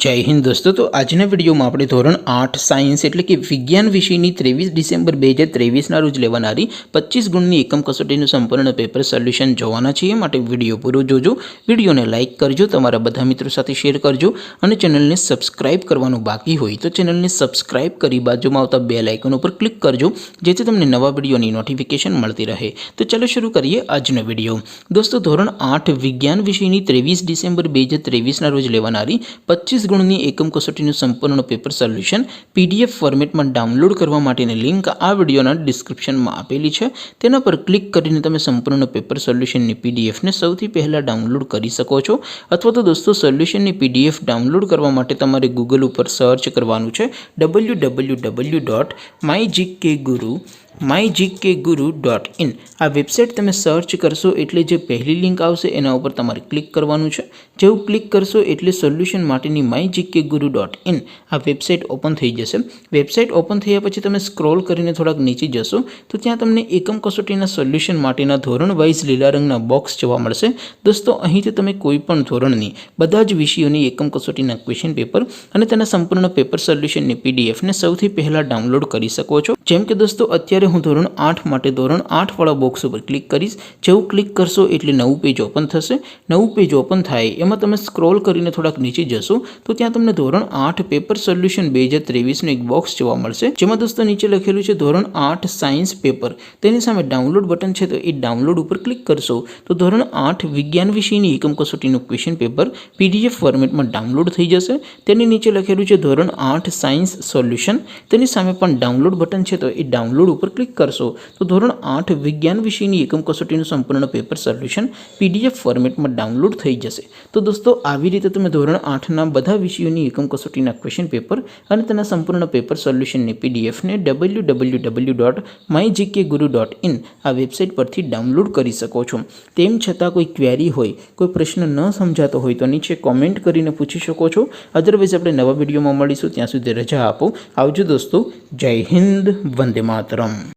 जय हिंद दोस्तों। तो આજના વિડીયોમાં આપણે ધોરણ 8 સાયન્સ એટલે કે વિજ્ઞાન વિષયની 23 ડિસેમ્બર 2023ના રોજ લેવાનારી 25 ગુણની એકમ કસોટીનું સંપૂર્ણ પેપર સોલ્યુશન જોવાના છીએ। માટે વિડીયો પૂરો જોજો, વિડીયોને લાઇક કરજો, તમારા બધા મિત્રો સાથે શેર કરજો અને ચેનલને સબસ્ક્રાઇબ કરવાનું બાકી હોય તો ચેનલને સબસ્ક્રાઇબ કરી બાજુમાં આવતા બેલ આઇકન ઉપર ક્લિક કરજો, જેથી તમને નવા વિડીયોની નોટિફિકેશન મળતી રહે। તો ચાલો શરૂ કરીએ આજનો વિડીયો। દોસ્તો ધોરણ 8 વિજ્ઞાન વિષયની 23 ડિસેમ્બર 2023ના રોજ લેવાનારી 25 ગુણની એકમ કસોટીનું સંપૂર્ણ પેપર સોલ્યુશન પીડીએફ ફોર્મેટમાં ડાઉનલોડ કરવા માટેની લિંક આ વિડીયોના ડિસ્ક્રિપ્શનમાં આપેલી છે। તેના પર ક્લિક કરીને તમે સંપૂર્ણ પેપર સોલ્યુશનની પીડીએફને સૌથી પહેલાં ડાઉનલોડ કરી શકો છો। અથવા તો દોસ્તો સોલ્યુશનની પીડીએફ ડાઉનલોડ કરવા માટે તમારે ગૂગલ ઉપર સર્ચ કરવાનું છે www.mygkguru.in। આ વેબસાઇટ તમે સર્ચ કરશો એટલે જે પહેલી લિંક આવશે એના ઉપર તમારે ક્લિક કરવાનું છે। જેવું ક્લિક કરશો એટલે સોલ્યુશન માટેની mygkguru.in આ વેબસાઇટ ઓપન થઈ જશે। વેબસાઇટ ઓપન થયા પછી તમે સ્ક્રોલ કરીને થોડાક નીચે જશો તો ત્યાં તમને એકમ કસોટીના સોલ્યુશન માટેના ધોરણ વાઇઝ લીલા રંગના બોક્સ જોવા મળશે। દોસ્તો અહીંથી તમે કોઈ પણ ધોરણની બધા જ વિષયોની એકમ કસોટીના ક્વેશ્ચન પેપર અને તેના સંપૂર્ણ પેપર સોલ્યુશનની પીડીએફને સૌથી પહેલાં ડાઉનલોડ કરી શકો છો। જેમ કે દોસ્તો અત્યારે હું ધોરણ 8 માટે ધોરણ 8 વાળા બોક્સ ઉપર ક્લિક કરીશ। જેવું ક્લિક કરશો એટલે નવું પેજ ઓપન થશે। નવું પેજ ઓપન થાય એમાં તમે સ્ક્રોલ કરીને થોડાક નીચે જશો તો ત્યાં તમને ધોરણ 8 પેપર સોલ્યુશન 2023નું એક બોક્સ જોવા મળશે, જેમાં દોસ્તો નીચે લખેલું છે ધોરણ 8 સાયન્સ પેપર। તેની સામે ડાઉનલોડ બટન છે, તો એ ડાઉનલોડ ઉપર ક્લિક કરશો તો ધોરણ 8 વિજ્ઞાન વિષયની એકમ કસોટીનું ક્વેશ્ચન પેપર પીડીએફ ફોર્મેટમાં ડાઉનલોડ થઈ જશે। તેની નીચે લખેલું છે ધોરણ 8 સાયન્સ સોલ્યુશન। તેની સામે પણ ડાઉનલોડ બટન છે, તો એ ડાઉનલોડ ઉપર ક્લિક કરશો તો ધોરણ 8 વિજ્ઞાન વિષયની એકમ કસોટીનું સંપૂર્ણ પેપર સોલ્યુશન પીડીએફ ફોર્મેટમાં ડાઉનલોડ થઈ જશે। તો દોસ્તો આવી રીતે તમે ધોરણ 8ના બધા વિષયોની એકમ કસોટીના ક્વેશ્ચન પેપર અને તેના સંપૂર્ણ પેપર સોલ્યુશનની પીડીએફને www.mygkguru.in આ વેબસાઇટ પરથી ડાઉનલોડ કરી શકો છો। તેમ છતાં કોઈ ક્વેરી હોય, કોઈ પ્રશ્ન ન સમજાતો હોય તો નીચે કોમેન્ટ કરીને પૂછી શકો છો। અદરવાઇઝ આપણે નવા વિડીયોમાં મળીશું, ત્યાં સુધી રજા આપો। આવજો દોસ્તો, જય હિન્દ, વંદે માતરમ।